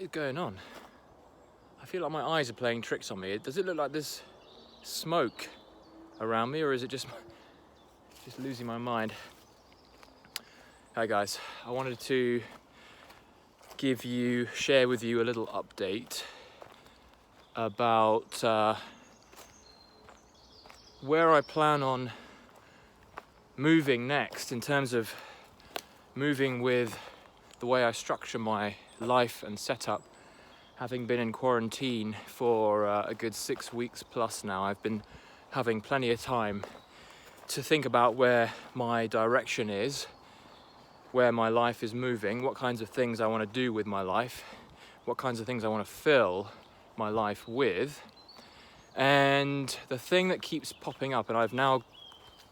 What is going on? I feel like my eyes are playing tricks on me. Does it look like there's smoke around me, or is it just losing my mind? Hi guys, I wanted to share with you a little update about where I plan on moving next in terms of moving with the way I structure my life and setup. Having been in quarantine for a good 6 weeks plus now, I've been having plenty of time to think about where my direction is, where my life is moving, what kinds of things I want to do with my life, what kinds of things I want to fill my life with. And the thing that keeps popping up, and I've now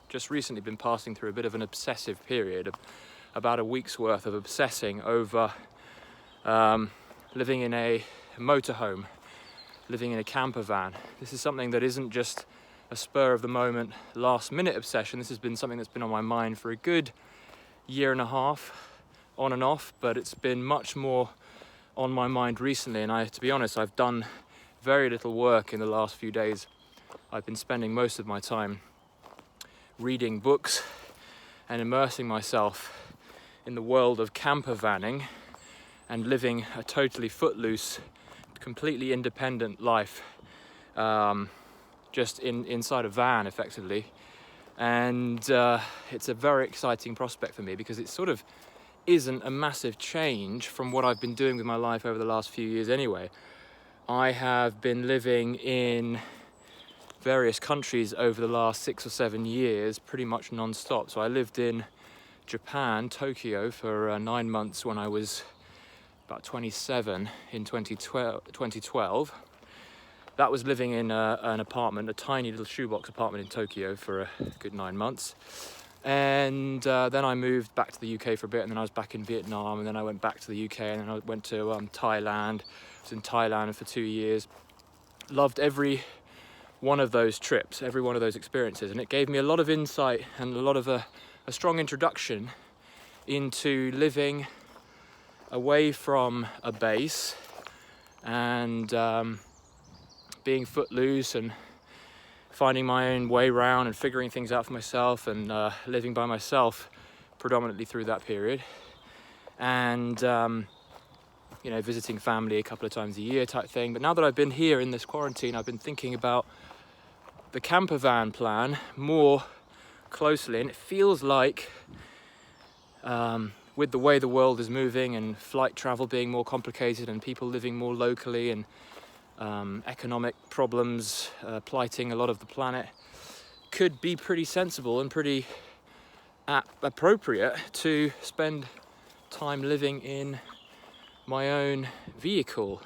just recently been passing through a bit of an obsessive period, about a week's worth of obsessing over living in a motorhome, living in a camper van. This is something that isn't just a spur of the moment, last minute obsession. This has been something that's been on my mind for a good year and a half, on and off, but it's been much more on my mind recently. And to be honest, I've done very little work in the last few days. I've been spending most of my time reading books and immersing myself in the world of camper vanning and living a totally footloose, completely independent life, just inside a van effectively. And it's a very exciting prospect for me because it sort of isn't a massive change from what I've been doing with my life over the last few years anyway. I have been living in various countries over the last 6 or 7 years, pretty much non-stop. So I lived in Japan, Tokyo, for 9 months when I was about 27 in 2012. That was living in an apartment, a tiny little shoebox apartment in Tokyo for a good 9 months. And then I moved back to the UK for a bit, and then I was back in Vietnam, and then I went back to the UK, and then I went to Thailand. I was in Thailand for 2 years. Loved every one of those trips, every one of those experiences, and it gave me a lot of insight and a lot of a strong introduction into living away from a base and being footloose and finding my own way around and figuring things out for myself and living by myself predominantly through that period. And visiting family a couple of times a year type thing. But now that I've been here in this quarantine, I've been thinking about the camper van plan more closely, and it feels like with the way the world is moving and flight travel being more complicated and people living more locally and economic problems blighting a lot of the planet, could be pretty sensible and pretty appropriate to spend time living in my own vehicle.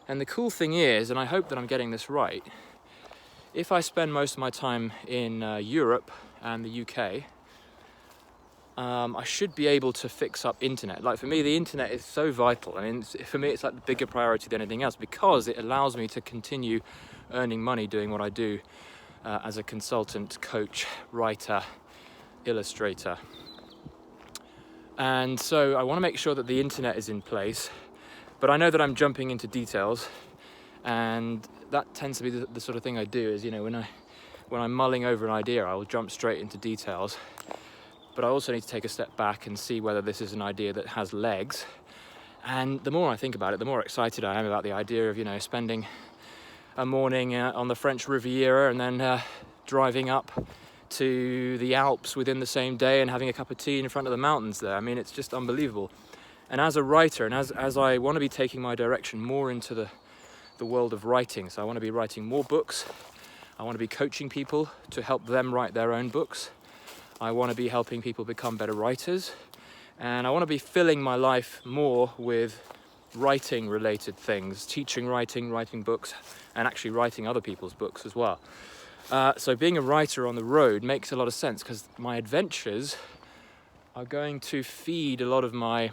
And the cool thing is, and I hope that I'm getting this right, if I spend most of my time in Europe and the UK, I should be able to fix up internet. Like, for me, the internet is so vital. I mean, for me, it's like the bigger priority than anything else, because it allows me to continue earning money doing what I do as a consultant, coach, writer, illustrator. And so I want to make sure that the internet is in place, but I know that I'm jumping into details, and that tends to be the sort of thing I do. Is, when I'm mulling over an idea, I will jump straight into details. But I also need to take a step back and see whether this is an idea that has legs. And the more I think about it, the more excited I am about the idea of, spending a morning on the French Riviera and then driving up to the Alps within the same day and having a cup of tea in front of the mountains there. I mean, it's just unbelievable. And as a writer, and as I want to be taking my direction more into the world of writing, so I want to be writing more books, I want to be coaching people to help them write their own books, I want to be helping people become better writers, and I want to be filling my life more with writing related things, teaching writing, writing books, and actually writing other people's books as well. So being a writer on the road makes a lot of sense, because my adventures are going to feed a lot of my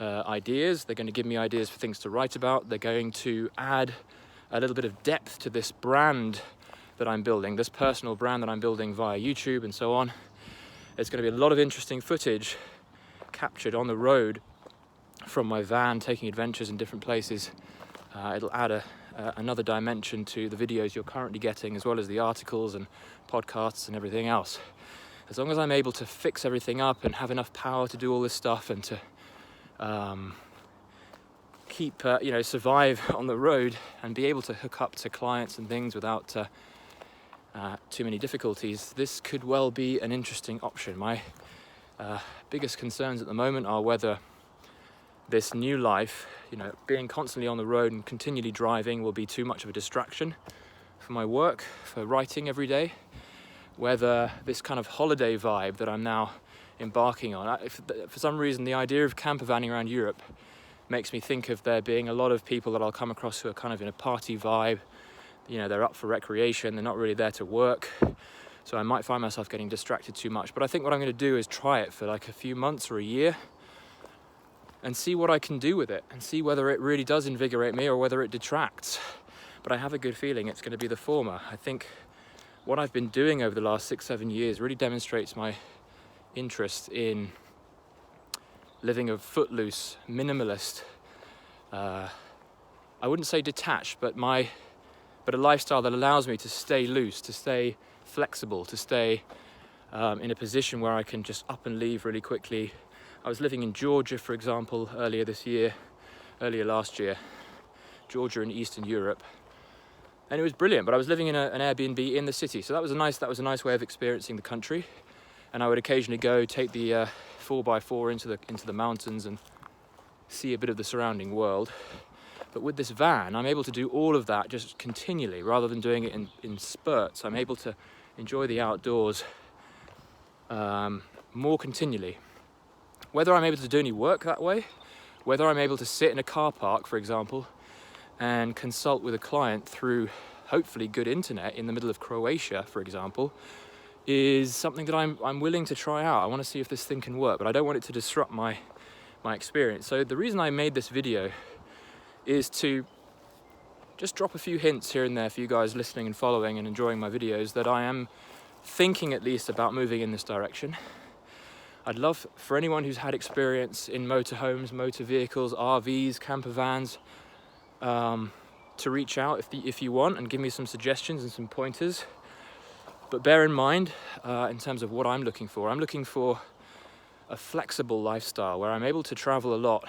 ideas. They're going to give me ideas for things to write about. They're going to add a little bit of depth to this brand that I'm building, this personal brand that I'm building via YouTube and so on. There's going to be a lot of interesting footage captured on the road from my van, taking adventures in different places. It'll add another dimension to the videos you're currently getting, as well as the articles and podcasts and everything else. As long as I'm able to fix everything up and have enough power to do all this stuff and to keep, survive on the road and be able to hook up to clients and things without too many difficulties, this could well be an interesting option. My biggest concerns at the moment are whether this new life, being constantly on the road and continually driving, will be too much of a distraction for my work, for writing every day. Whether this kind of holiday vibe that I'm now embarking on, for some reason the idea of campervanning around Europe makes me think of there being a lot of people that I'll come across who are kind of in a party vibe. They're up for recreation, they're not really there to work. So I might find myself getting distracted too much. But I think what I'm going to do is try it for like a few months or a year and see what I can do with it and see whether it really does invigorate me or whether it detracts. But I have a good feeling it's going to be the former. I think what I've been doing over the last 6-7 years really demonstrates my interest in living a footloose, minimalist, I wouldn't say detached, but a lifestyle that allows me to stay loose, to stay flexible, to stay in a position where I can just up and leave really quickly. I was living in Georgia, for example, earlier last year, Georgia in Eastern Europe. And it was brilliant, but I was living in an Airbnb in the city. So that was a nice way of experiencing the country. And I would occasionally go take the 4x4 into the mountains and see a bit of the surrounding world. But with this van, I'm able to do all of that just continually, rather than doing it in spurts. I'm able to enjoy the outdoors more continually. Whether I'm able to do any work that way, whether I'm able to sit in a car park, for example, and consult with a client through hopefully good internet in the middle of Croatia, for example, is something that I'm willing to try out. I want to see if this thing can work, but I don't want it to disrupt my experience. So the reason I made this video is to just drop a few hints here and there for you guys listening and following and enjoying my videos, that I am thinking at least about moving in this direction. I'd love for anyone who's had experience in motorhomes, motor vehicles, RVs, camper vans, to reach out if you want and give me some suggestions and some pointers. But bear in mind, in terms of what I'm looking for a flexible lifestyle where I'm able to travel a lot,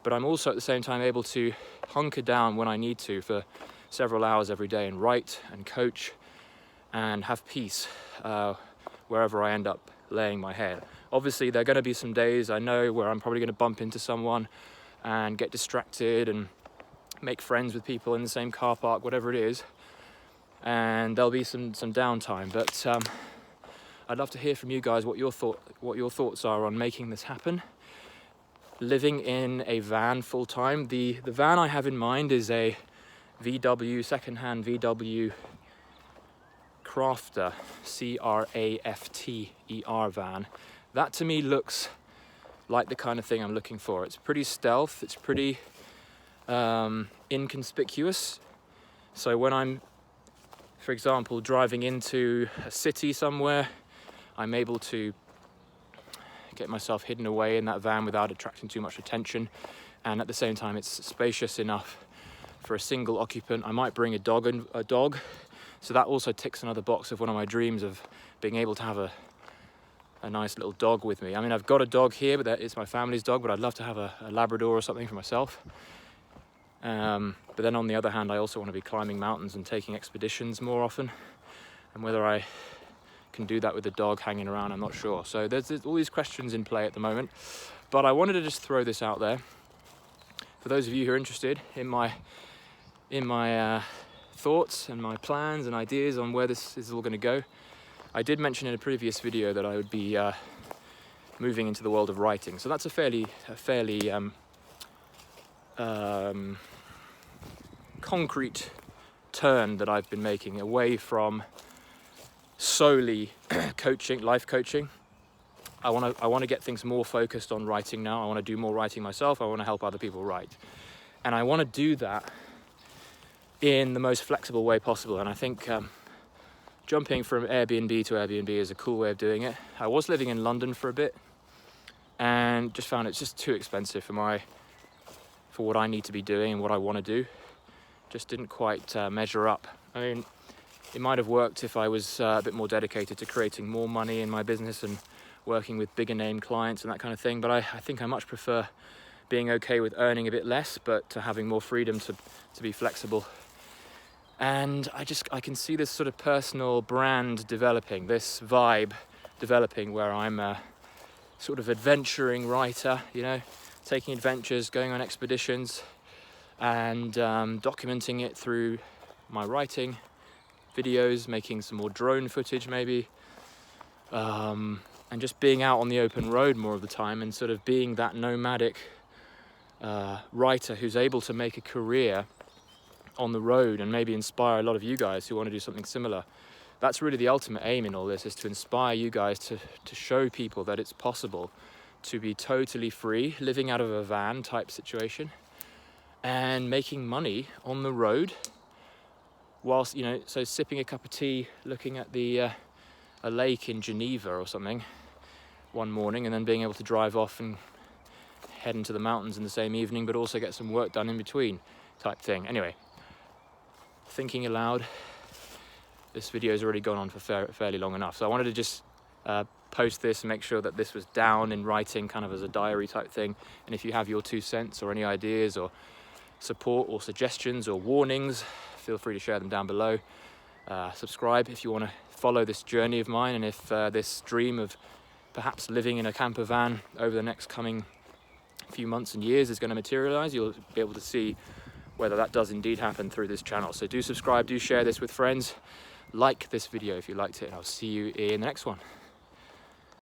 but I'm also at the same time able to hunker down when I need to for several hours every day and write and coach and have peace wherever I end up laying my head. Obviously, there are going to be some days I know where I'm probably going to bump into someone and get distracted and make friends with people in the same car park, whatever it is, and there'll be some downtime. But I'd love to hear from you guys what your thoughts are on making this happen. Living in a van full time. The van I have in mind is a secondhand VW Crafter, Crafter van. That to me looks like the kind of thing I'm looking for. It's pretty stealth, it's pretty inconspicuous. So when I'm, for example, driving into a city somewhere, I'm able to get myself hidden away in that van without attracting too much attention. And at the same time, it's spacious enough for a single occupant. I might bring a dog. So that also ticks another box of one of my dreams of being able to have a nice little dog with me. I mean, I've got a dog here, but it's my family's dog, but I'd love to have a Labrador or something for myself. But then on the other hand, I also want to be climbing mountains and taking expeditions more often. And whether I can do that with the dog hanging around, I'm not sure. So there's all these questions in play at the moment. But I wanted to just throw this out there for those of you who are interested in my thoughts and my plans and ideas on where this is all going to go. I did mention in a previous video that I would be moving into the world of writing, so that's a fairly concrete turn that I've been making away from solely life coaching. I want to get things more focused on writing now. I want to do more writing myself. I want to help other people write, and I want to do that in the most flexible way possible. And I think jumping from Airbnb to Airbnb is a cool way of doing it. I was living in London for a bit, and just found it's just too expensive for what I need to be doing and what I want to do. Just didn't quite measure up. I mean, it might have worked if I was a bit more dedicated to creating more money in my business and working with bigger name clients and that kind of thing, but I think I much prefer being okay with earning a bit less, but having more freedom to be flexible. And I can see this sort of personal brand developing, this vibe developing, where I'm a sort of adventuring writer, you know, taking adventures, going on expeditions, and documenting it through my writing, videos, making some more drone footage maybe, and just being out on the open road more of the time, and sort of being that nomadic writer who's able to make a career on the road and maybe inspire a lot of you guys who want to do something similar. That's really the ultimate aim in all this, is to inspire you guys to show people that it's possible to be totally free, living out of a van type situation and making money on the road whilst, you know, so sipping a cup of tea, looking at a lake in Geneva or something one morning, and then being able to drive off and head into the mountains in the same evening, but also get some work done in between type thing. Anyway, thinking aloud. This video has already gone on for fairly long enough, so I wanted to just post this and make sure that this was down in writing, kind of as a diary type thing. And if you have your 2 cents or any ideas or support or suggestions or warnings, feel free to share them down below. Subscribe if you want to follow this journey of mine, and if this dream of perhaps living in a camper van over the next coming few months and years is going to materialize, you'll be able to see whether that does indeed happen through this channel. So do subscribe, do share this with friends, like this video if you liked it, and I'll see you in the next one.